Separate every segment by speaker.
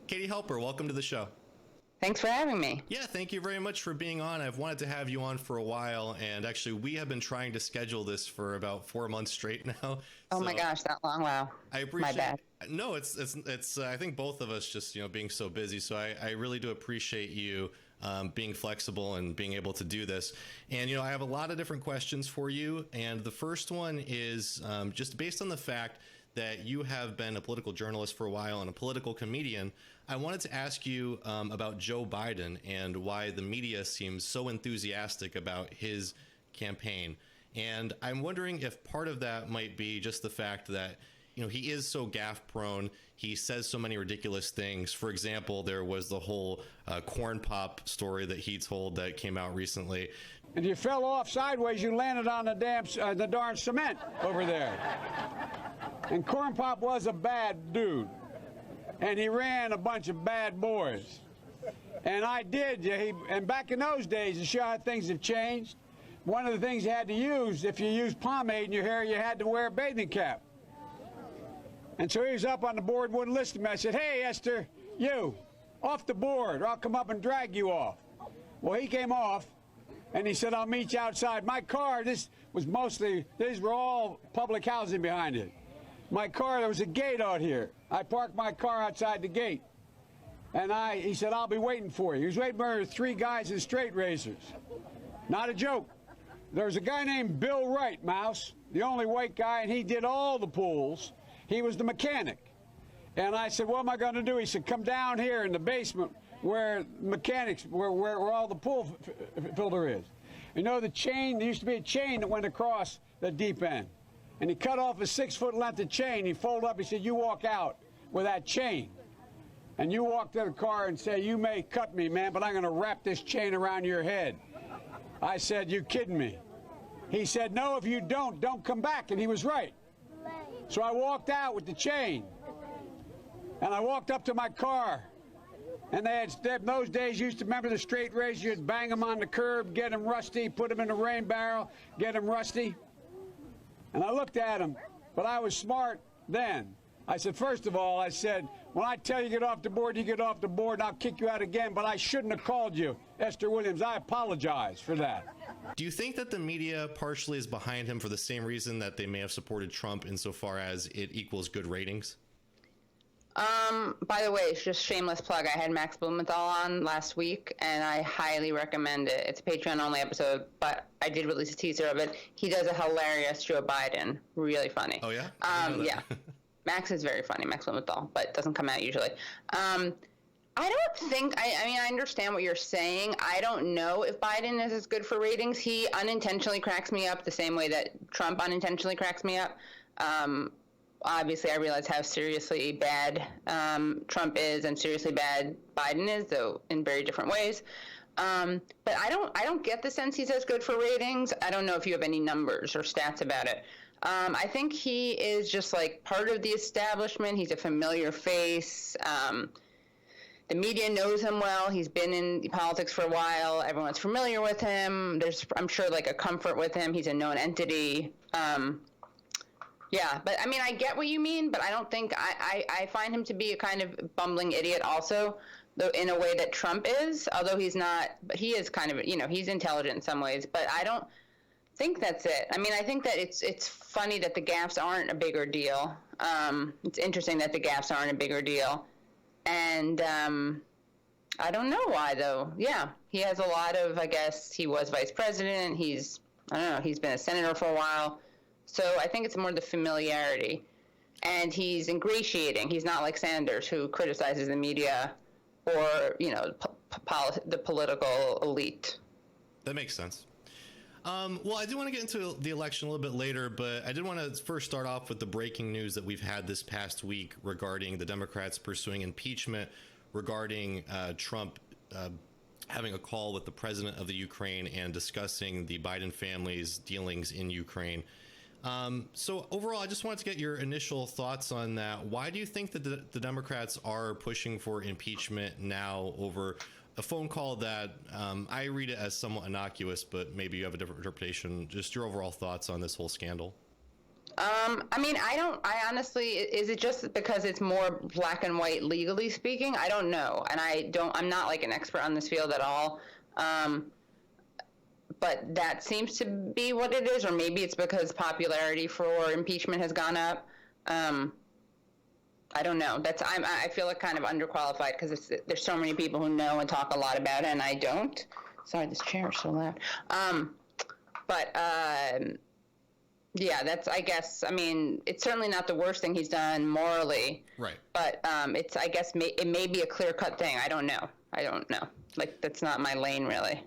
Speaker 1: Katie Halper, welcome to the show.
Speaker 2: Thanks for having me.
Speaker 1: Yeah, thank you very much for being on. I've wanted to have you on for a while, and actually we have been trying to schedule this for about 4 months straight now.
Speaker 2: Oh my gosh, that long? Wow.
Speaker 1: I appreciate.
Speaker 2: My bad.
Speaker 1: No, it's. I think both of us just being so busy. So I really do appreciate you being flexible and being able to do this. And I have a lot of different questions for you. And the first one is just based on the fact that you have been a political journalist for a while and a political comedian. I wanted to ask you about Joe Biden and why the media seems so enthusiastic about his campaign. And I'm wondering if part of that might be just the fact that he is so gaffe prone. He says so many ridiculous things. For example, there was the whole corn pop story that he told that came out recently.
Speaker 3: And you fell off sideways, you landed on the darn cement over there. And Corn Pop was a bad dude. And he ran a bunch of bad boys. And I did. And back in those days, to show how things have changed, one of the things you had to use, if you used pomade in your hair, you had to wear a bathing cap. And so he was up on the board, wouldn't listen to me. I said, "Hey, Esther, you, off the board, or I'll come up and drag you off." Well, he came off, and he said, "I'll meet you outside." My car, these were all public housing behind it. My car, there was a gate out here. I parked my car outside the gate. And he said, "I'll be waiting for you." He was waiting for 3 guys in straight razors. Not a joke. There was a guy named Bill Wright, Mouse, the only white guy, and he did all the pools. He was the mechanic. And I said, "What am I going to do?" He said, "Come down here in the basement where mechanics, where all the pool filter is. The chain, there used to be a chain that went across the deep end. And he cut off a 6-foot length of chain. He folded up, he said, "You walk out with that chain. And you walk to the car and say, 'You may cut me, man, but I'm going to wrap this chain around your head.'" I said, "You kidding me?" He said, "No, if you don't come back." And he was right. So I walked out with the chain. And I walked up to my car. And in those days, you used to remember the straight razor. You'd bang them on the curb, get them rusty, put them in a rain barrel, get them rusty. And I looked at him, but I was smart then. I said, first of all, I said, "When I tell you to get off the board, you get off the board, and I'll kick you out again, but I shouldn't have called you Esther Williams. I apologize for that."
Speaker 1: Do you think that the media partially is behind him for the same reason that they may have supported Trump insofar as it equals good ratings?
Speaker 2: By the way, it's just shameless plug. I had Max Blumenthal on last week, and I highly recommend it. It's a Patreon-only episode, but I did release a teaser of it. He does a hilarious Joe Biden. Really funny.
Speaker 1: Oh, yeah?
Speaker 2: Yeah. Max is very funny, Max Blumenthal, but it doesn't come out usually. I don't think, I understand what you're saying. I don't know if Biden is as good for ratings. He unintentionally cracks me up the same way that Trump unintentionally cracks me up. Obviously, I realize how seriously bad Trump is and seriously bad Biden is, though in very different ways. But I don't get the sense he's as good for ratings. I don't know if you have any numbers or stats about it. I think he is just like part of the establishment. He's a familiar face. The media knows him well. He's been in politics for a while. Everyone's familiar with him. There's, I'm sure, like a comfort with him. He's a known entity. Yeah, but I get what you mean, but I don't think I find him to be a kind of bumbling idiot also, though in a way that Trump is, although he's not, but he is kind of, he's intelligent in some ways, but I don't think that's it. I think that it's funny that the gaffes aren't a bigger deal. It's interesting that the gaffes aren't a bigger deal. And I don't know why, though. Yeah, he has a lot of, I guess, he was vice president. He's been a senator for a while. So I think it's more the familiarity. And he's ingratiating. He's not like Sanders, who criticizes the media or, the political elite.
Speaker 1: That makes sense. Well, I do want to get into the election a little bit later, but I did want to first start off with the breaking news that we've had this past week regarding the Democrats pursuing impeachment regarding Trump having a call with the president of the Ukraine and discussing the Biden family's dealings in Ukraine. So overall, I just wanted to get your initial thoughts on that. Why do you think that the Democrats are pushing for impeachment now over a phone call that I read it as somewhat innocuous, but maybe you have a different interpretation? Just your overall thoughts on this whole scandal.
Speaker 2: I mean, I honestly, is it just because it's more black and white legally speaking? I don't know. And I'm not like an expert on this field at all. But that seems to be what it is, or maybe it's because popularity for impeachment has gone up. I don't know. I feel like kind of underqualified because there's so many people who know and talk a lot about it, and I don't. Sorry, this chair is so loud. Yeah, I guess, I mean, it's certainly not the worst thing he's done morally.
Speaker 1: Right.
Speaker 2: But I guess it may be a clear-cut thing. I don't know. Like, that's not my lane, really.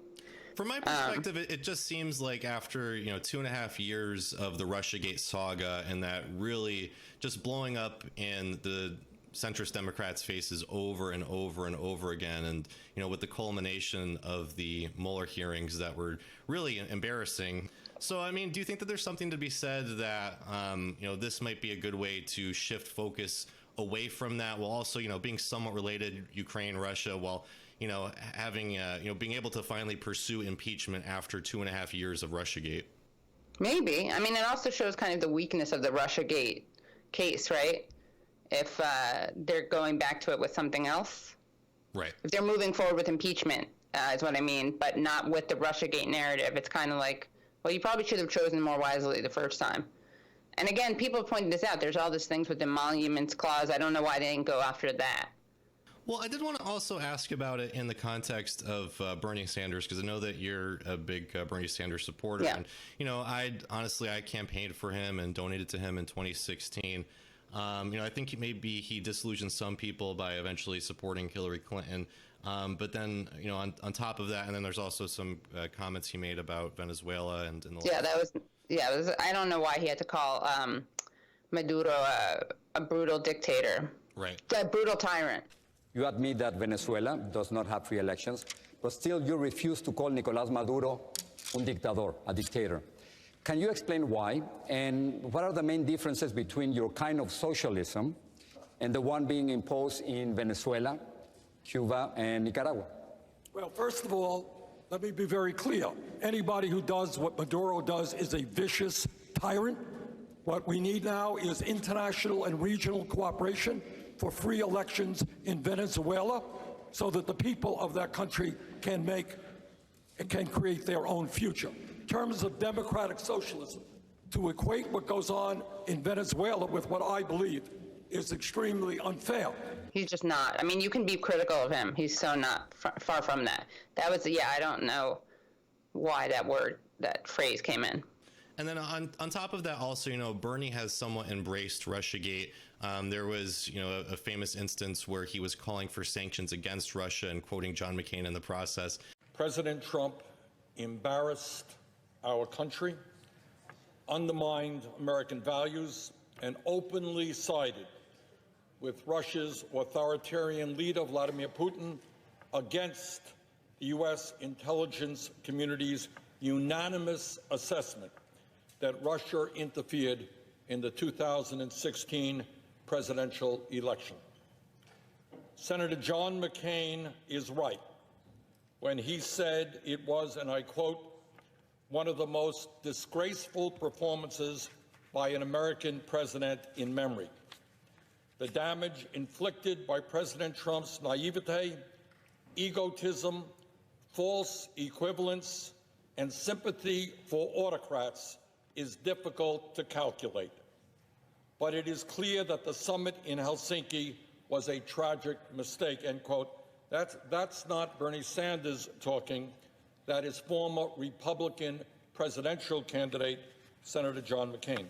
Speaker 1: From my perspective, it just seems like after 2.5 years of the RussiaGate saga, and that really just blowing up in the centrist Democrats' faces over and over and over again, and with the culmination of the Mueller hearings that were really embarrassing. So, I mean, do you think that there's something to be said that this might be a good way to shift focus away from that, while also being somewhat related, Ukraine, Russia, while having being able to finally pursue impeachment after 2.5 years of RussiaGate?
Speaker 2: Maybe. I mean, it also shows kind of the weakness of the RussiaGate case, right? If they're going back to it with something else.
Speaker 1: Right.
Speaker 2: If they're moving forward with impeachment, is what I mean, but not with the RussiaGate narrative. It's kind of like, well, you probably should have chosen more wisely the first time. And again, people have pointed this out. There's all these things with the emoluments clause. I don't know why they didn't go after that.
Speaker 1: Well, I did want to also ask about it in the context of Bernie Sanders, because I know that you're a big Bernie Sanders supporter.
Speaker 2: Yeah.
Speaker 1: And, I campaigned for him and donated to him in 2016. I think maybe he disillusioned some people by eventually supporting Hillary Clinton. But then, on top of that, and then there's also some comments he made about Venezuela and
Speaker 2: I don't know why he had to call Maduro a brutal dictator.
Speaker 1: Right.
Speaker 2: A brutal tyrant.
Speaker 4: You admit that Venezuela does not have free elections, but still you refuse to call Nicolás Maduro un dictador, a dictator. Can you explain why, and what are the main differences between your kind of socialism and the one being imposed in Venezuela, Cuba, and Nicaragua?
Speaker 5: Well, first of all, let me be very clear. Anybody who does what Maduro does is a vicious tyrant. What we need now is international and regional cooperation for free elections in Venezuela so that the people of that country can create their own future. In terms of democratic socialism, to equate what goes on in Venezuela with what I believe is extremely unfair.
Speaker 2: He's just not. I mean, you can be critical of him. He's so not far from that. That was, I don't know why that phrase came in.
Speaker 1: And then on top of that, also, Bernie has somewhat embraced RussiaGate. There was, a famous instance where he was calling for sanctions against Russia and quoting John McCain in the process.
Speaker 5: President Trump embarrassed our country, undermined American values, and openly sided with Russia's authoritarian leader, Vladimir Putin, against the U.S. intelligence community's unanimous assessment that Russia interfered in the 2016 presidential election. Senator John McCain is right when he said it was, and I quote, one of the most disgraceful performances by an American president in memory. The damage inflicted by President Trump's naivete, egotism, false equivalence, and sympathy for autocrats is difficult to calculate. But it is clear that the summit in Helsinki was a tragic mistake, end quote. That's not Bernie Sanders talking. That is former Republican presidential candidate, Senator John McCain.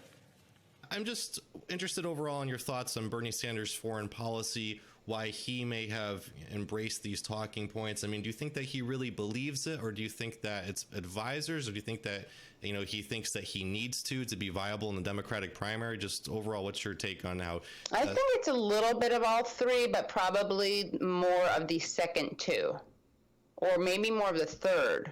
Speaker 1: I'm just interested overall in your thoughts on Bernie Sanders' foreign policy, why he may have embraced these talking points. I mean, do you think that he really believes it, or do you think that it's advisors, or do you think that, he thinks that he needs to be viable in the Democratic primary? Just overall, what's your take on how?
Speaker 2: I think it's a little bit of all three, but probably more of the second two, or maybe more of the third.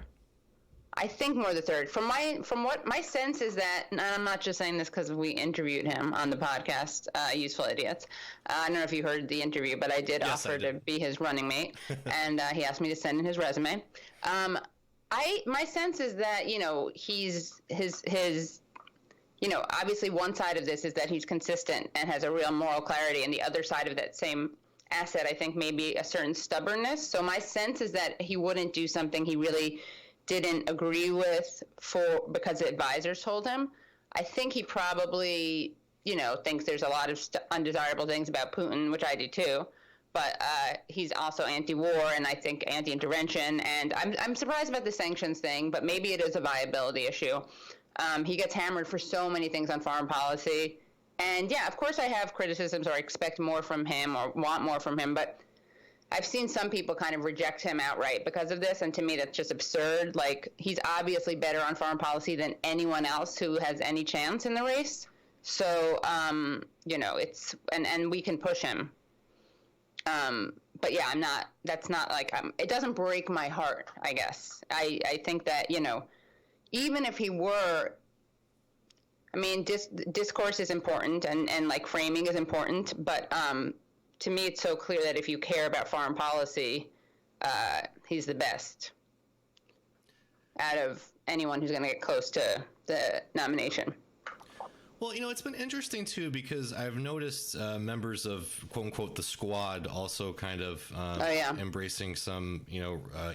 Speaker 2: I think more the third. From what my sense is that, and I'm not just saying this because we interviewed him on the podcast, Useful Idiots. I don't know if you heard the interview, but I did offer to be his running mate, and he asked me to send in his resume. My sense is that obviously one side of this is that he's consistent and has a real moral clarity, and the other side of that same asset, I think, maybe a certain stubbornness. So my sense is that he wouldn't do something he really didn't agree with because the advisors told him. I think he probably, thinks there's a lot of undesirable things about Putin, which I do too. But he's also anti-war and I think anti-intervention. And I'm surprised about the sanctions thing, but maybe it is a viability issue. He gets hammered for so many things on foreign policy. And yeah, of course I have criticisms or expect more from him or want more from him, but I've seen some people kind of reject him outright because of this. And to me, that's just absurd. Like, he's obviously better on foreign policy than anyone else who has any chance in the race. So, it's, and we can push him. But yeah, that's not like, it doesn't break my heart, I guess. I think that, even if he were, discourse is important and like framing is important, but to me it's so clear that if you care about foreign policy, he's the best out of anyone who's going to get close to the nomination.
Speaker 1: Well, it's been interesting, too, because I've noticed members of, quote unquote, the squad also kind of embracing some,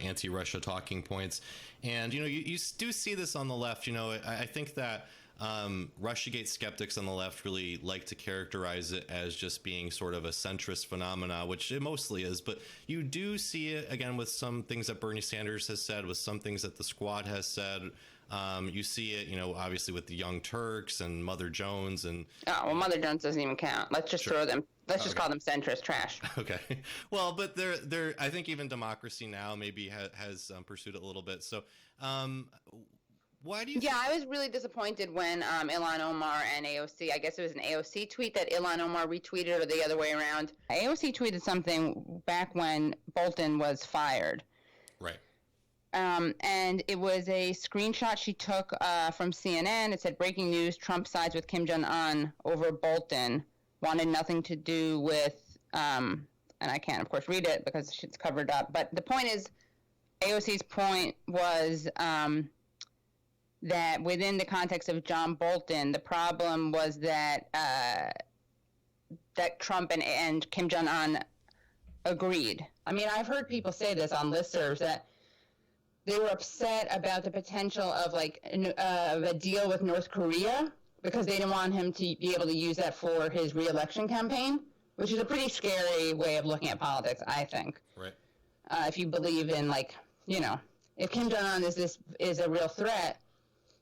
Speaker 1: anti-Russia talking points. And, you do see this on the left. I think that RussiaGate skeptics on the left really like to characterize it as just being sort of a centrist phenomena, which it mostly is. But you do see it, again, with some things that Bernie Sanders has said, with some things that the squad has said. You see it, obviously with the Young Turks and Mother Jones and. Oh,
Speaker 2: well, Mother Jones doesn't even count. Let's just throw them. Let's just call them centrist trash.
Speaker 1: Okay. Well, but they're. I think even Democracy Now! Maybe has pursued it a little bit. So, why do you?
Speaker 2: Yeah, I was really disappointed when Ilhan Omar and AOC. I guess it was an AOC tweet that Ilhan Omar retweeted, or the other way around. AOC tweeted something back when Bolton was fired.
Speaker 1: Right.
Speaker 2: And it was a screenshot she took from CNN. It said, "Breaking news: Trump sides with Kim Jong-un over Bolton. Wanted nothing to do with." And I can't, of course, read it because it's covered up. But the point is, AOC's point was that within the context of John Bolton, the problem was that that Trump and Kim Jong-un agreed. I've heard people say this on listservs that they were upset about the potential of a deal with North Korea because they didn't want him to be able to use that for his re-election campaign, which is a pretty scary way of looking at politics, I think.
Speaker 1: Right.
Speaker 2: If you believe in if Kim Jong-un is a real threat,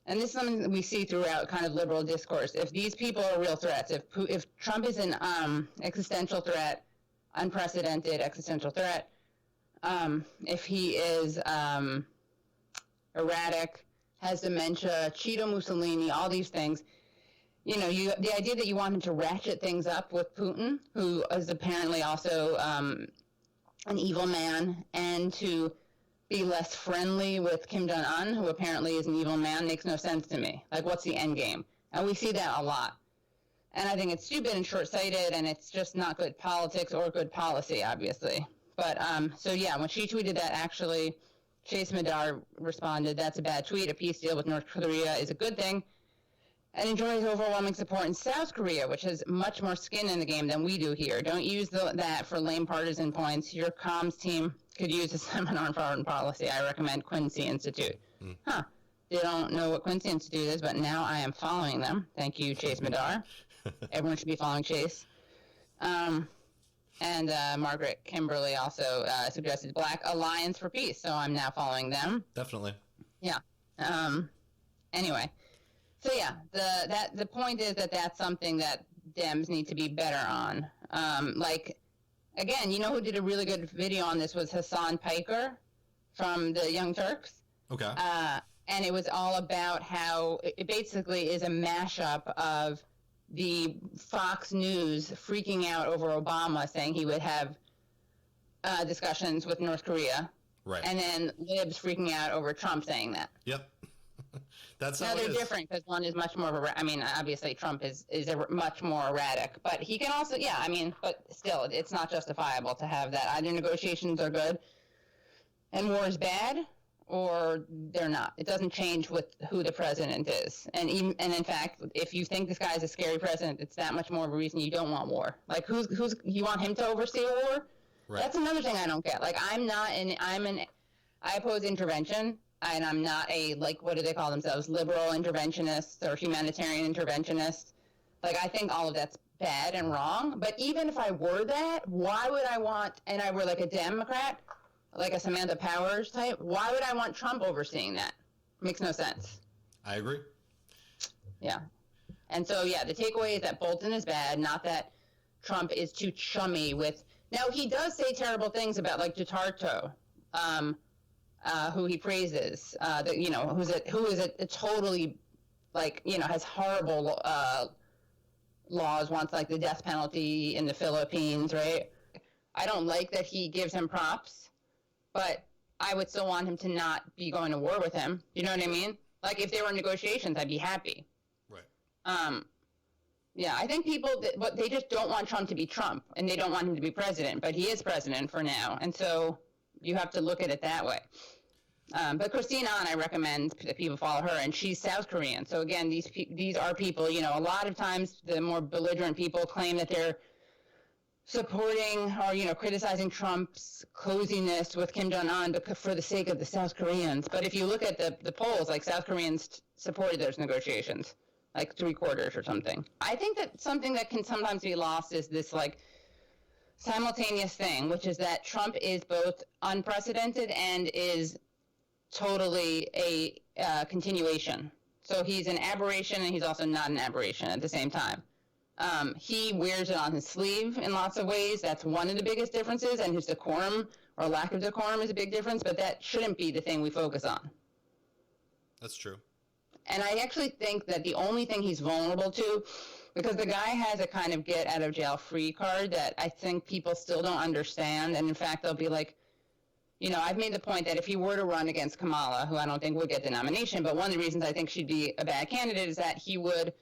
Speaker 2: and this is something that we see throughout kind of liberal discourse. If these people are real threats, if Trump is an existential threat, unprecedented existential threat, if he is erratic, has dementia, Cheeto Mussolini, all these things, the idea that you want him to ratchet things up with Putin, who is apparently also an evil man, and to be less friendly with Kim Jong-un, who apparently is an evil man, makes no sense to me. Like, what's the end game? And we see that a lot. And I think it's stupid and short-sighted, and it's just not good politics or good policy, obviously. But, so yeah, when she tweeted that, actually, Chase Madar responded, "That's a bad tweet. A peace deal with North Korea is a good thing," and enjoys overwhelming support in South Korea, which has much more skin in the game than we do here. Don't use that for lame partisan points. Your comms team could use a seminar on foreign policy. I recommend Quincy Institute. They don't know what Quincy Institute is, but now I am following them. Thank you, Chase Madar. Everyone should be following Chase. And Margaret Kimberly also suggested Black Alliance for Peace, so I'm now following them.
Speaker 1: Definitely.
Speaker 2: Yeah. Anyway, so yeah, the point is that that's something that Dems need to be better on. Again, who did a really good video on this was Hassan Piker from the Young Turks.
Speaker 1: Okay.
Speaker 2: And it was all about how it basically is a mashup of the Fox News freaking out over Obama saying he would have discussions with North Korea.
Speaker 1: Right.
Speaker 2: And then libs freaking out over Trump saying that.
Speaker 1: Yep. That's
Speaker 2: now
Speaker 1: how
Speaker 2: they're
Speaker 1: it is.
Speaker 2: different because one is much more of obviously Trump is much more erratic, but he can also, but still, it's not justifiable to have that. Either negotiations are good and war is bad, or they're not. It doesn't change with who the president is. And in fact, if you think this guy is a scary president, it's that much more of a reason you don't want war. Like, who's you want him to oversee a war? Right. That's another thing I don't get. Like, I oppose intervention, and I'm not a, like, what do they call themselves, liberal interventionist or humanitarian interventionist. Like, I think all of that's bad and wrong. But even if I were that, why would I want, and I were like a Democrat, like a Samantha Powers type, why would I want Trump overseeing that? Makes no sense.
Speaker 1: I agree.
Speaker 2: Yeah. And so, yeah, the takeaway is that Bolton is bad, not that Trump is too chummy with. Now, he does say terrible things about, like, Duterte, who he praises, who is a totally, like, has horrible laws, wants, like, the death penalty in the Philippines, right? I don't like that he gives him props, but I would still want him to not be going to war with him. You know what I mean? Like, if there were negotiations, I'd be happy.
Speaker 1: Right.
Speaker 2: Yeah, I think they just don't want Trump to be Trump, and they don't want him to be president, but he is president for now, and so you have to look at it that way. But Christine Ahn, I recommend that people follow her, and she's South Korean. So again, these are people, a lot of times the more belligerent people claim that they're supporting or, criticizing Trump's coziness with Kim Jong-un for the sake of the South Koreans. But if you look at the polls, like, South Koreans supported those negotiations, like 3/4 or something. I think that something that can sometimes be lost is this, like, simultaneous thing, which is that Trump is both unprecedented and is totally a continuation. So he's an aberration, and he's also not an aberration at the same time. He wears it on his sleeve in lots of ways. That's one of the biggest differences, and his decorum or lack of decorum is a big difference, but that shouldn't be the thing we focus on.
Speaker 1: That's true.
Speaker 2: And I actually think that the only thing he's vulnerable to, because the guy has a kind of get-out-of-jail-free card that I think people still don't understand, and in fact, they'll be like, I've made the point that if he were to run against Kamala, who I don't think would get the nomination, but one of the reasons I think she'd be a bad candidate is that he would,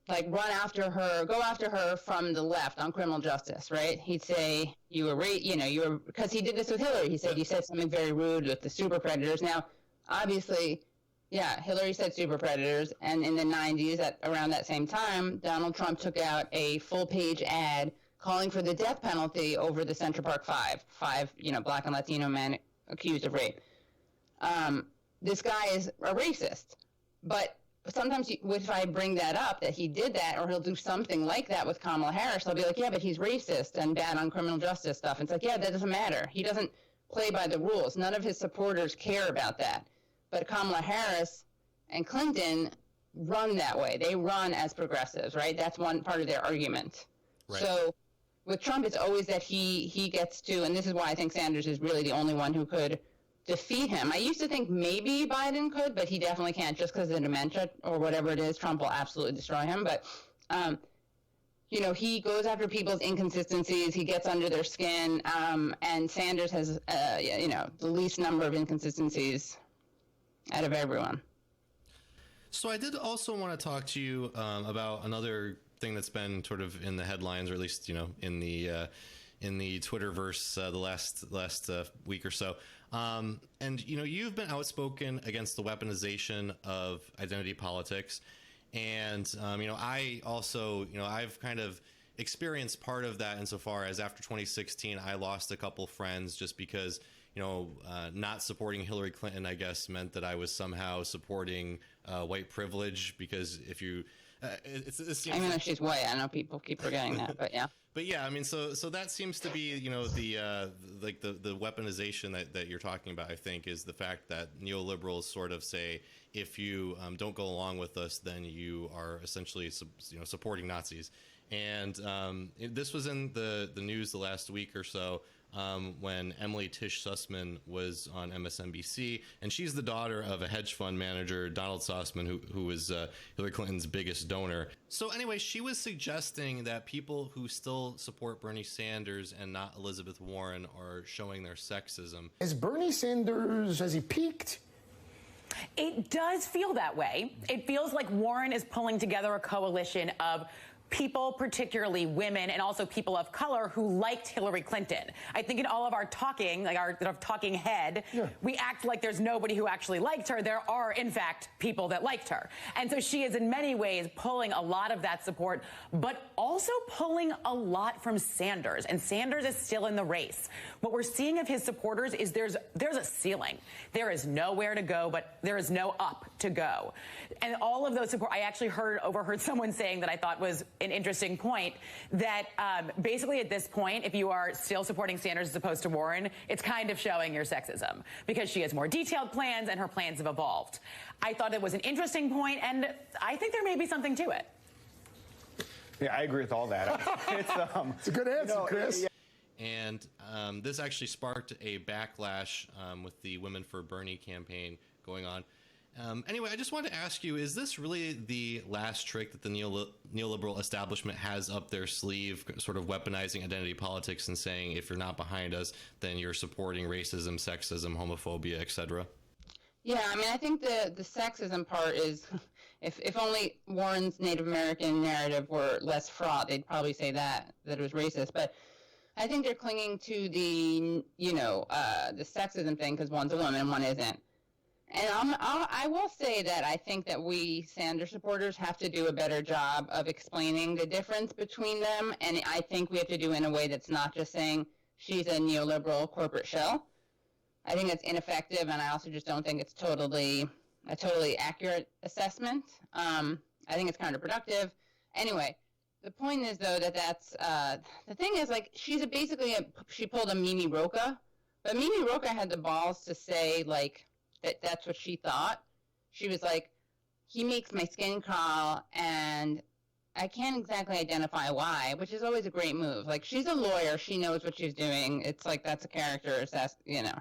Speaker 2: like, go after her from the left on criminal justice, right? He'd say, because he did this with Hillary. He said, you said something very rude with the super predators. Now, obviously, yeah, Hillary said super predators, and in the 90s, around that same time, Donald Trump took out a full-page ad calling for the death penalty over the Central Park Five, Black and Latino men accused of rape. This guy is a racist, but sometimes if I bring that up, that he did that, or he'll do something like that with Kamala Harris, they'll be like, yeah, but he's racist and bad on criminal justice stuff. It's like, yeah, that doesn't matter. He doesn't play by the rules. None of his supporters care about that. But Kamala Harris and Clinton run that way. They run as progressives, right? That's one part of their argument. Right. So with Trump, it's always that he gets to, and this is why I think Sanders is really the only one who could defeat him. I used to think maybe Biden could, but he definitely can't just because of the dementia or whatever it is. Trump will absolutely destroy him. But, he goes after people's inconsistencies. He gets under their skin. And Sanders has, the least number of inconsistencies out of everyone.
Speaker 1: So I did also want to talk to you about another thing that's been sort of in the headlines, or at least in the Twitterverse the last week or so. And you've been outspoken against the weaponization of identity politics, and I also I've kind of experienced part of that insofar as after 2016 I lost a couple friends just because not supporting Hillary Clinton, I guess, meant that I was somehow supporting white privilege, because if you
Speaker 2: I mean, she's white. I know people keep forgetting that, but yeah.
Speaker 1: But yeah, I mean, so that seems to be, the weaponization that you're talking about, I think, is the fact that neoliberals sort of say, if you don't go along with us, then you are essentially, supporting Nazis. And this was in the news the last week or so, when Emily Tish Sussman was on MSNBC, and she's the daughter of a hedge fund manager, Donald Sussman, who was Hillary Clinton's biggest donor. So anyway, she was suggesting that people who still support Bernie Sanders and not Elizabeth Warren are showing their sexism.
Speaker 6: Is Bernie Sanders, has he peaked?
Speaker 7: It does feel that way. It feels like Warren is pulling together a coalition of people, particularly women, and also people of color who liked Hillary Clinton. I think in all of our talking, like our talking head, we act like there's nobody who actually liked her. There are, in fact, people that liked her. And so she is in many ways pulling a lot of that support, but also pulling a lot from Sanders. And Sanders is still in the race. What we're seeing of his supporters is there's a ceiling. There is nowhere to go, but there is no up to go. And all of those support, I actually overheard someone saying that I thought was an interesting point, that basically at this point, if you are still supporting Sanders as opposed to Warren, it's kind of showing your sexism because she has more detailed plans and her plans have evolved. I thought it was an interesting point, and I think there may be something to it.
Speaker 8: Yeah, I agree with all that.
Speaker 6: It's a good answer, Chris.
Speaker 1: And this actually sparked a backlash with the Women for Bernie campaign going on. Anyway, I just wanted to ask you, is this really the last trick that the neoliberal establishment has up their sleeve, sort of weaponizing identity politics and saying, if you're not behind us, then you're supporting racism, sexism, homophobia, etc.?
Speaker 2: Yeah, I mean, I think the sexism part is, if only Warren's Native American narrative were less fraught, they'd probably say that it was racist. But I think they're clinging to the, the sexism thing because one's a woman and one isn't. And I will say that I think that we Sanders supporters have to do a better job of explaining the difference between them. And I think we have to do it in a way that's not just saying she's a neoliberal corporate shell. I think it's ineffective, and I also just don't think it's a totally accurate assessment. I think it's counterproductive. Anyway, the point is, though, that's the thing is, like, she pulled a Mimi Rocha, but Mimi Rocha had the balls to say, like, that's what she thought. She was like, he makes my skin crawl, and I can't exactly identify why, which is always a great move. Like, she's a lawyer. She knows what she's doing. It's like that's a character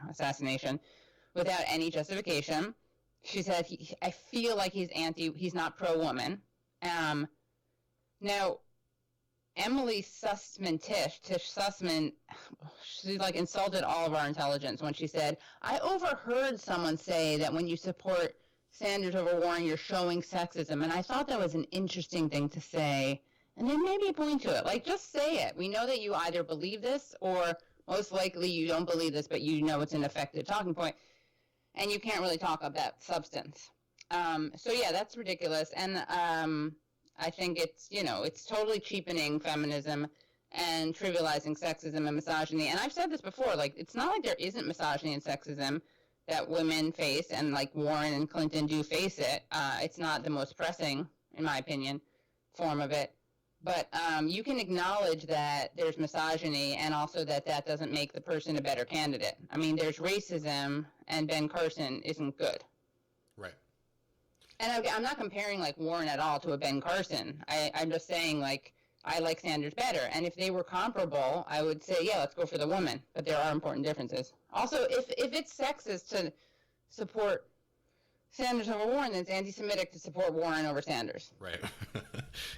Speaker 2: assassination without any justification. She said, I feel like he's not pro-woman. Now, Emily Tish Sussman, she like insulted all of our intelligence when she said, I overheard someone say that when you support Sanders over Warren, you're showing sexism. And I thought that was an interesting thing to say. And then maybe point to it. Like, just say it. We know that you either believe this or most likely you don't believe this, but you know it's an effective talking point. And you can't really talk about substance. So, yeah, that's ridiculous. And I think it's totally cheapening feminism and trivializing sexism and misogyny. And I've said this before, like, it's not like there isn't misogyny and sexism that women face, and like Warren and Clinton do face it. It's not the most pressing, in my opinion, form of it. But you can acknowledge that there's misogyny and also that doesn't make the person a better candidate. I mean, there's racism, and Ben Carson isn't good.
Speaker 1: Right.
Speaker 2: And I'm not comparing like Warren at all to a Ben Carson. I'm just saying, like, I like Sanders better. And if they were comparable, I would say, yeah, let's go for the woman. But there are important differences. Also, if it's sexist to support Sanders over Warren, then it's anti-Semitic to support Warren over Sanders.
Speaker 1: Right.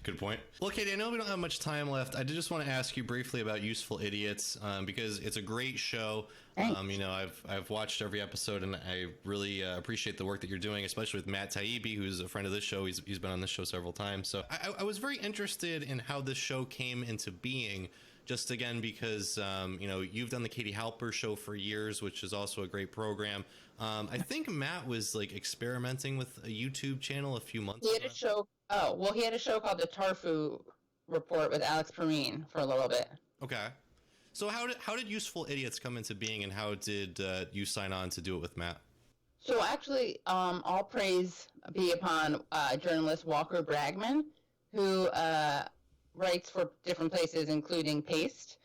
Speaker 1: Good point. Well, Katie, I know we don't have much time left. I did just want to ask you briefly about Useful Idiots, because it's a great show. I've watched every episode, and I really appreciate the work that you're doing, especially with Matt Taibbi, who's a friend of this show. He's been on this show several times. So I was very interested in how this show came into being. Just again, because, you've done the Katie Halper Show for years, which is also a great program. I think Matt was like experimenting with a YouTube channel a few months ago. He had a show called the Tarfu Report with Alex Perrine for a little bit. Okay. So how did Useful Idiots come into being, and how did you sign on to do it with Matt? So actually, all praise be upon journalist Walker Bragman, who writes for different places, including Paste.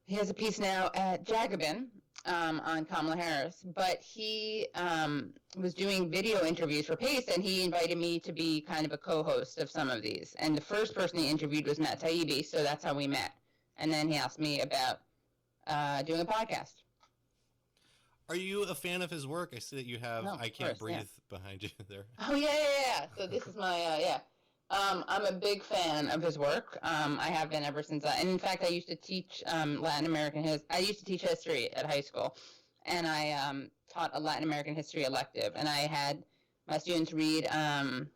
Speaker 1: He has a piece now at Jacobin on Kamala Harris, but he was doing video interviews for Paste, and he invited me to be kind of a co-host of some of these. And the first person he interviewed was Matt Taibbi, so that's how we met. And then he asked me about doing a podcast. Are you a fan of his work? I see that you have I Can't Breathe behind you there. Oh, yeah. So this is my, I'm a big fan of his work. I have been ever since. And in fact, I used to teach Latin American I used to teach history at high school, and I taught a Latin American history elective. And I had my students read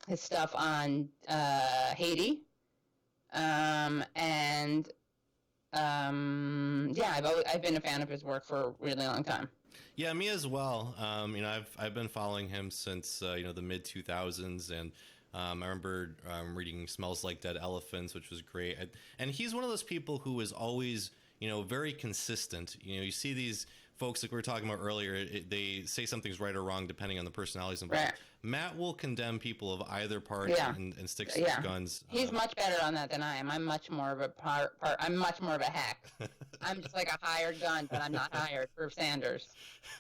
Speaker 1: his stuff on Haiti,
Speaker 2: Yeah, I've been a fan of his work for a really long time.
Speaker 1: Yeah, me as well. I've been following him since the mid 2000s, and I remember reading "Smells Like Dead Elephants," which was great. And he's one of those people who is always very consistent. You see these folks like we were talking about earlier. They say something's right or wrong depending on the personalities involved.
Speaker 2: Right.
Speaker 1: Matt will condemn people of either party and stick to his guns.
Speaker 2: He's much better on that than I am. I'm much more of a I'm much more of a hack. I'm just like a hired gun, but I'm not hired for Sanders.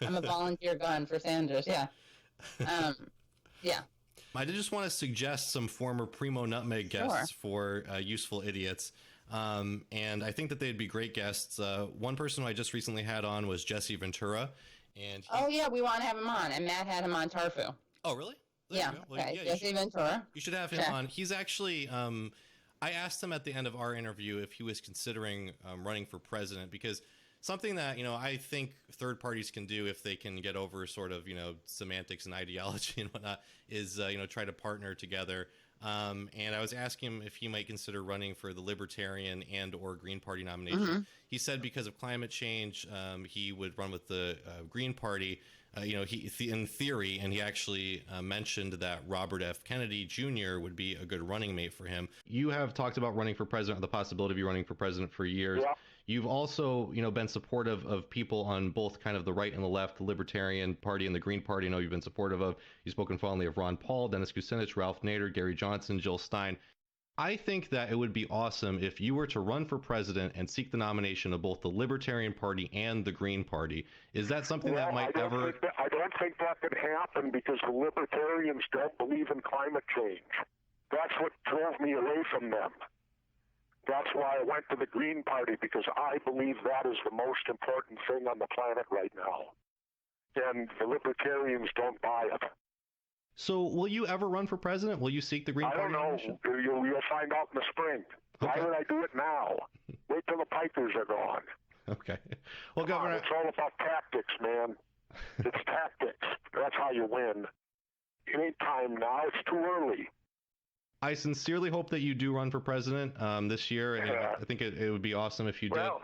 Speaker 2: I'm a volunteer gun for Sanders. Yeah. Yeah.
Speaker 1: I did just want to suggest some former PRIMO NUTMEG guests for Useful Idiots. And I think that they'd be great guests. One person who I just recently had on was Jesse Ventura. And
Speaker 2: we want to have him on. And Matt had him on Tarfu.
Speaker 1: Oh, really?
Speaker 2: Yeah.
Speaker 1: Well,
Speaker 2: okay. Jesse Ventura.
Speaker 1: You should have him on. He's actually, I asked him at the end of our interview if he was considering running for president, because something that, I think third parties can do if they can get over sort of, semantics and ideology and whatnot is, try to partner together. And I was asking him if he might consider running for the Libertarian and or Green Party nomination. He said because of climate change, he would run with the Green Party. In theory, and he actually mentioned that Robert F. Kennedy Jr. would be a good running mate for him. You have talked about running for president, the possibility of you running for president for years. Yeah. You've also, been supportive of people on both kind of the right and the left, the Libertarian Party and the Green Party. I know you've been supportive of. You've spoken fondly of Ron Paul, Dennis Kucinich, Ralph Nader, Gary Johnson, Jill Stein. I think that it would be awesome if you were to run for president and seek the nomination of both the Libertarian Party and the Green Party. Is that something that might ever...
Speaker 9: I don't think that could happen because the Libertarians don't believe in climate change. That's what drove me away from them. That's why I went to the Green Party, because I believe that is the most important thing on the planet right now. And the Libertarians don't buy it.
Speaker 1: So will you ever run for president? Will you seek the Green Party?
Speaker 9: I don't know. You'll find out in the spring. Okay. Why would I do it now? Wait till the Pikers are gone.
Speaker 1: Okay. Well, Governor...
Speaker 9: It's all about tactics, man. It's tactics. That's how you win. It ain't time now. It's too early.
Speaker 1: I sincerely hope that you do run for president this year. Yeah. I think it would be awesome if you did.
Speaker 9: Well,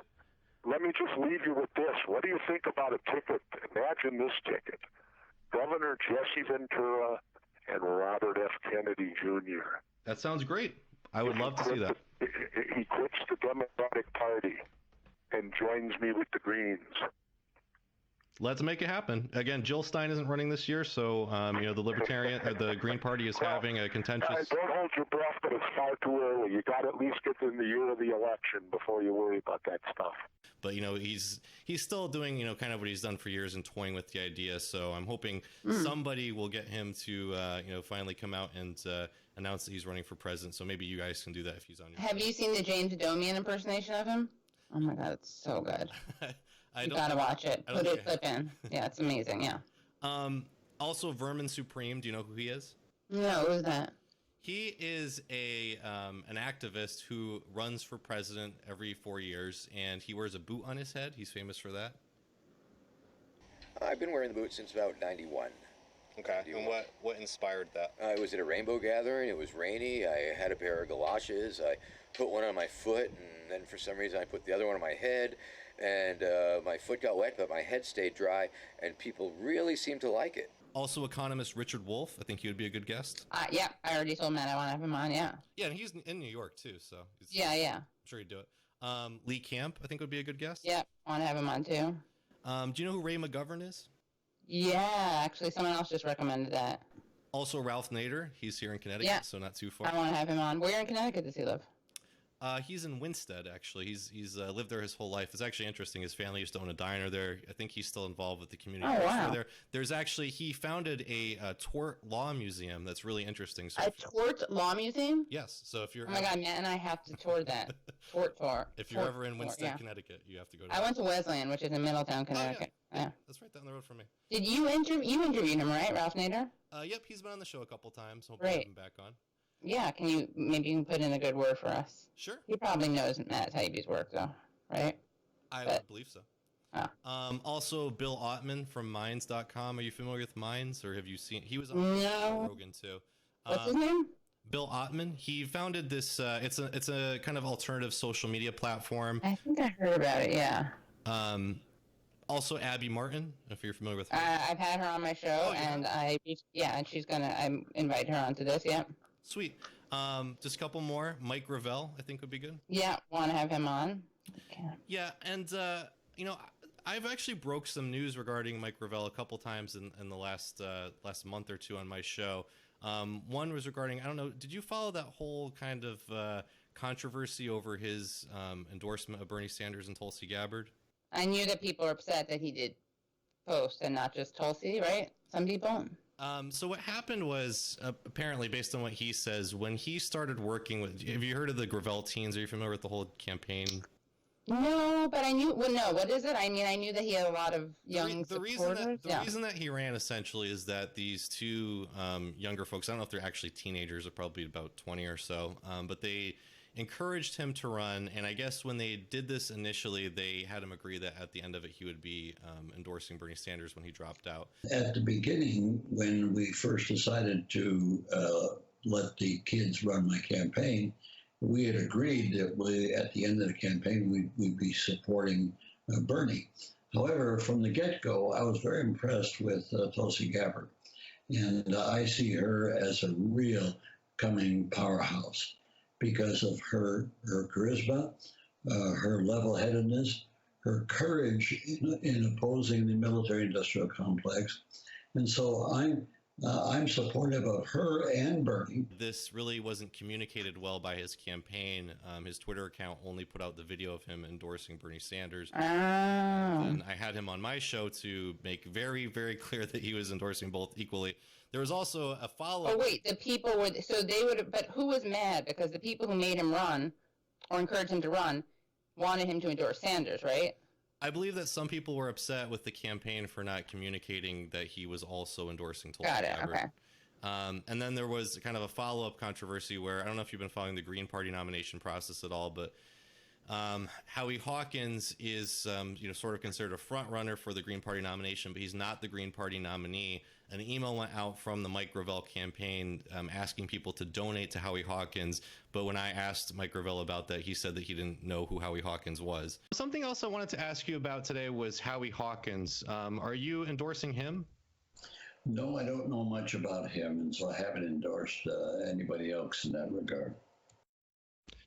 Speaker 9: let me just leave you with this. What do you think about a ticket? Imagine this ticket. Governor Jesse Ventura and Robert F. Kennedy Jr.
Speaker 1: That sounds great. I would love to see that.
Speaker 9: He quits the Democratic Party and joins me with the Greens.
Speaker 1: Let's make it happen. Again, Jill Stein isn't running this year, so the Libertarian, the Green Party is having a contentious.
Speaker 9: Don't hold your breath, but it's far too early. You got to at least get in the year of the election before you worry about that stuff.
Speaker 1: But he's still doing kind of what he's done for years and toying with the idea. So I'm hoping somebody will get him to finally come out and announce that he's running for president. So maybe you guys can do that if he's on your.
Speaker 2: Have you seen the James Domian impersonation of him? Oh my God, it's so good. You gotta watch it. Put a clip in. Yeah, it's amazing. Yeah.
Speaker 1: Also, Vermin Supreme. Do you know who he is?
Speaker 2: No, who's that?
Speaker 1: He is an activist who runs for president every 4 years, and he wears a boot on his head. He's famous for that.
Speaker 10: I've been wearing the boot since about 91.
Speaker 1: Okay. And what inspired that?
Speaker 10: I was at a rainbow gathering. It was rainy. I had a pair of galoshes. I put one on my foot, and then for some reason I put the other one on my head. And my foot got wet, but my head stayed dry, and people really seemed to like it.
Speaker 1: Also, economist Richard Wolff. I think he would be a good guest.
Speaker 2: Yeah, I already told Matt I want to have him on, yeah.
Speaker 1: Yeah, and he's in New York, too, so...
Speaker 2: Yeah.
Speaker 1: I'm sure he'd do it. Lee Camp, I think, would be a good guest.
Speaker 2: Yeah, I want to have him on, too.
Speaker 1: Do you know who Ray McGovern is?
Speaker 2: Yeah, actually, someone else just recommended that.
Speaker 1: Also, Ralph Nader. He's here in Connecticut, so not too far.
Speaker 2: I want to have him on. Where in Connecticut does he live?
Speaker 1: He's in Winstead, actually. He's lived there his whole life. It's actually interesting. His family used to own a diner there. I think he's still involved with the community.
Speaker 2: Oh, wow.
Speaker 1: There. There's actually, he founded a tort law museum that's really interesting. So
Speaker 2: a tort law museum?
Speaker 1: Yes. So if you're...
Speaker 2: Oh, my God, Matt and I have to tour that. Tort.
Speaker 1: If you're ever in Winstead, Connecticut, you have to go to
Speaker 2: I went to Wesleyan, which is in Middletown, Connecticut.
Speaker 1: Oh, yeah. That's right down the road from me.
Speaker 2: Did you interviewed him, right, Ralph Nader?
Speaker 1: Yep, he's been on the show a couple times. Hope to have him back on.
Speaker 2: Yeah, maybe you can put in a good word for us?
Speaker 1: Sure.
Speaker 2: He probably knows Matt Taibbi's work, though, right?
Speaker 1: I believe so. Also, Bill Ottman from Minds.com. Are you familiar with Minds, or have you seen? He was on Rogan too.
Speaker 2: What's his name?
Speaker 1: Bill Ottman. He founded this. It's a kind of alternative social media platform.
Speaker 2: I think I heard about it. Yeah.
Speaker 1: Also, Abby Martin, if you're familiar with her.
Speaker 2: I've had her on my show, and and I invite her onto this. Yeah.
Speaker 1: Sweet. Just a couple more. Mike Gravel, I think would be good.
Speaker 2: Yeah, want to have him on. Okay.
Speaker 1: Yeah, and I've actually broke some news regarding Mike Gravel a couple times in the last month or two on my show. One was regarding, I don't know, did you follow that whole kind of controversy over his endorsement of Bernie Sanders and Tulsi Gabbard?
Speaker 2: I knew that people were upset that he did post and not just Tulsi, right? Some people.
Speaker 1: So what happened was, apparently, based on what he says, when he started working with, have you heard of the Gravel teens? Are you familiar with the whole campaign?
Speaker 2: No, but I knew, well, no, what is it? I mean, I knew that he had a lot of young supporters.
Speaker 1: The reason that he ran, essentially, is that these two younger folks, I don't know if they're actually teenagers, they're probably about 20 or so, but they encouraged him to run, and I guess when they did this initially, they had him agree that at the end of it he would be endorsing Bernie Sanders when he dropped out.
Speaker 11: At the beginning, when we first decided to let the kids run my campaign, we had agreed that at the end of the campaign we'd be supporting Bernie. However, from the get-go, I was very impressed with Tulsi Gabbard, and I see her as a real coming powerhouse, because of her charisma, her level-headedness, her courage in opposing the military-industrial complex, and so I'm supportive of her and Bernie.
Speaker 1: This really wasn't communicated well by his campaign. His Twitter account only put out the video of him endorsing Bernie Sanders. And I had him on my show to make very, very clear that he was endorsing both equally. There was also a follow-up.
Speaker 2: Oh, wait, the people were, so they would, but who was mad? Because the people who made him run, or encouraged him to run, wanted him to endorse Sanders, right?
Speaker 1: I believe that some people were upset with the campaign for not communicating that he was also endorsing Tulsi Gabbard.
Speaker 2: Okay.
Speaker 1: And then there was kind of a follow-up controversy where, I don't know if you've been following the Green Party nomination process at all, but Howie Hawkins is, sort of considered a front runner for the Green Party nomination, but he's not the Green Party nominee. An email went out from the Mike Gravel campaign asking people to donate to Howie Hawkins. But when I asked Mike Gravel about that, he said that he didn't know who Howie Hawkins was. Something else I wanted to ask you about today was Howie Hawkins. Are you endorsing him?
Speaker 11: No, I don't know much about him, and so I haven't endorsed anybody else in that regard.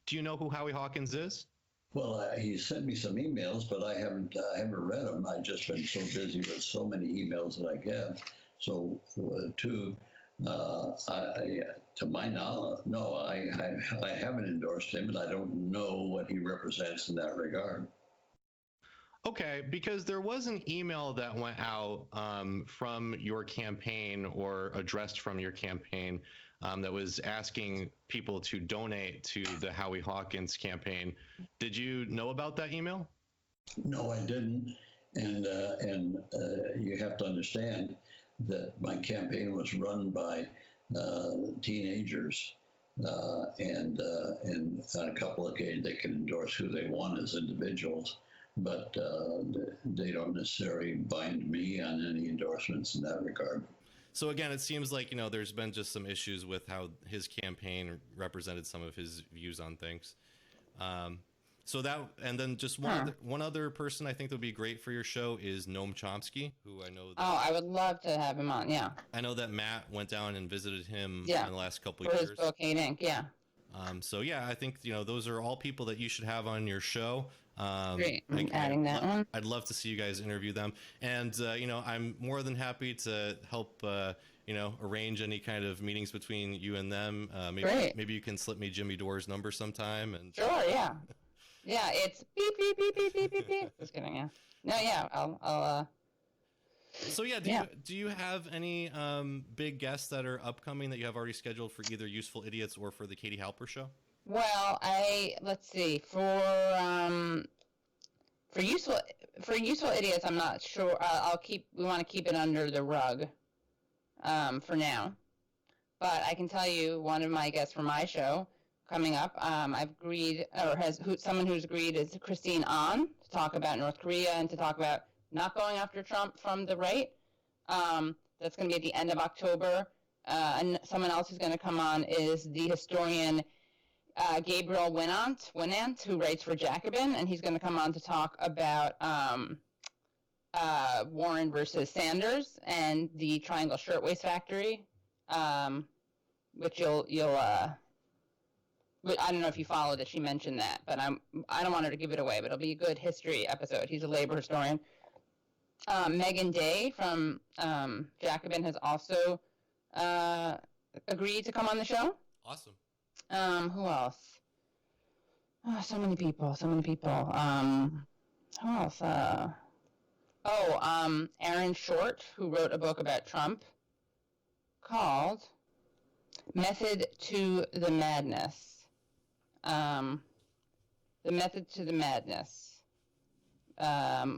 Speaker 1: Do you know who Howie Hawkins is?
Speaker 11: Well, he sent me some emails, but I haven't read them. I've just been so busy with so many emails that I get. So, to my knowledge, no, I haven't endorsed him, and I don't know what he represents in that regard.
Speaker 1: Okay, because there was an email that went out from your campaign, or addressed from your campaign, that was asking people to donate to the Howie Hawkins campaign. Did you know about that email?
Speaker 11: No, I didn't, and you have to understand that my campaign was run by teenagers, and on a couple of occasions they can endorse who they want as individuals, but they don't necessarily bind me on any endorsements in that regard.
Speaker 1: So again, it seems like, there's been just some issues with how his campaign represented some of his views on things. So that, and then just one other person I think that would be great for your show is Noam Chomsky, who I know.
Speaker 2: I would love to have him on. Yeah.
Speaker 1: I know that Matt went down and visited him in the last couple of years.
Speaker 2: For his book, Hate Inc. Yeah.
Speaker 1: So yeah, I think those are all people that you should have on your show.
Speaker 2: Great. I'm adding that one.
Speaker 1: I'd love to see you guys interview them, and I'm more than happy to help. Arrange any kind of meetings between you and them. Maybe you can slip me Jimmy Dore's number sometime. And
Speaker 2: sure, yeah. Yeah, it's beep, beep, beep, beep, beep, beep, beep. Just kidding, yeah. No, yeah, I'll
Speaker 1: So yeah, do you have any big guests that are upcoming that you have already scheduled for either Useful Idiots or for the Katie Halper Show?
Speaker 2: Well, let's see, for useful idiots, I'm not sure. We want to keep it under the rug, for now. But I can tell you, one of my guests for my show coming up, I've agreed, someone who's agreed is Christine Ahn, to talk about North Korea and to talk about not going after Trump from the right. That's going to be at the end of October. And someone else who's going to come on is the historian Gabriel Winant, who writes for Jacobin, and he's going to come on to talk about Warren versus Sanders and the Triangle Shirtwaist Factory, which I don't know if you followed it. She mentioned that, but I don't want her to give it away. But it'll be a good history episode. He's a labor historian. Megan Day from Jacobin has also agreed to come on the show.
Speaker 1: Awesome.
Speaker 2: Who else? Oh, so many people. Who else? Aaron Short, who wrote a book about Trump called Method to the Madness. The Method to the Madness,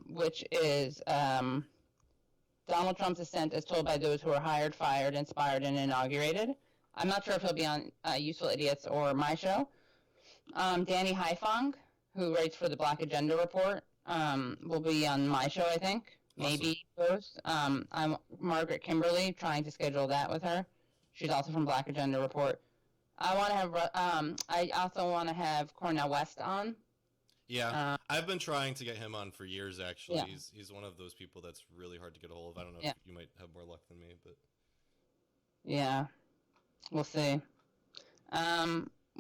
Speaker 2: which is Donald Trump's ascent as told by those who are hired, fired, inspired, and inaugurated. I'm not sure if he'll be on Useful Idiots or my show. Danny Haifong, who writes for the Black Agenda Report, will be on my show, I think.
Speaker 1: Awesome.
Speaker 2: Maybe host. I'm Margaret Kimberly, trying to schedule that with her. She's also from Black Agenda Report. I want to have. I also want to have Cornel West on.
Speaker 1: Yeah, I've been trying to get him on for years. Actually,
Speaker 2: Yeah.
Speaker 1: He's one of those people that's really hard to get a hold of. I don't know
Speaker 2: Yeah.
Speaker 1: if you might have more luck than me, but
Speaker 2: Yeah, we'll see.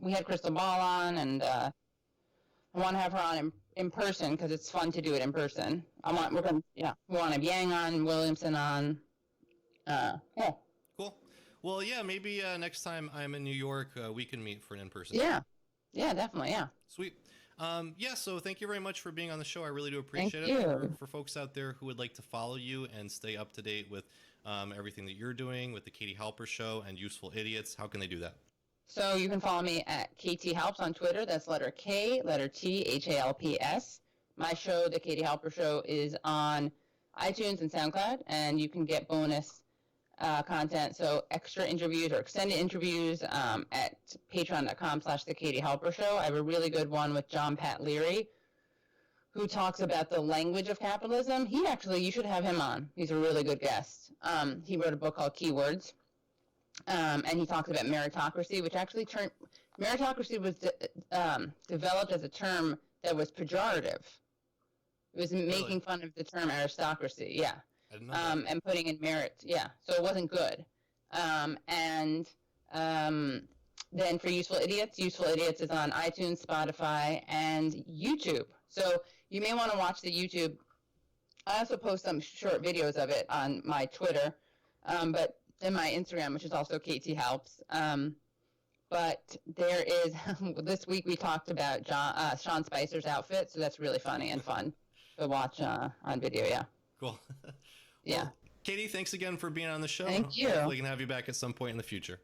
Speaker 2: We had Crystal Ball on, and I want to have her on in person because it's fun to do it in person. We want to have Yang on, Williamson on. Yeah.
Speaker 1: cool. Well, yeah, maybe next time I'm in New York, we can meet for an in-person.
Speaker 2: Yeah, definitely. Yeah.
Speaker 1: Sweet. Yeah, so thank you very much for being on the show. I really do appreciate
Speaker 2: Thank
Speaker 1: it.
Speaker 2: you.
Speaker 1: For folks out there who would like to follow you and stay up to date with everything that you're doing with the Katie Halper Show and Useful Idiots, how can they do that?
Speaker 2: So you can follow me at KT Halps on Twitter. That's letter K, letter T, HALPS. My show, The Katie Halper Show, is on iTunes and SoundCloud, and you can get bonus content, so extra interviews or extended interviews at patreon.com/The Katie Halper Show. I have a really good one with John Pat Leary, who talks about the language of capitalism. You should have him on. He's a really good guest. He wrote a book called Keywords. And he talks about meritocracy, which actually meritocracy was developed as a term that was pejorative. It was making fun of the term aristocracy, yeah.
Speaker 1: I didn't know that.
Speaker 2: And putting in merit, yeah. So it wasn't good. And then for Useful Idiots is on iTunes, Spotify, and YouTube. So you may want to watch the YouTube. I also post some short videos of it on my Twitter, but in my Instagram, which is also KT Helps. But there is, this week we talked about Sean Spicer's outfit, so that's really funny and fun to watch on video, yeah.
Speaker 1: Cool.
Speaker 2: Yeah.
Speaker 1: Well, Katie, thanks again for being on the show.
Speaker 2: Thank you.
Speaker 1: Hopefully we can have you back at some point in the future.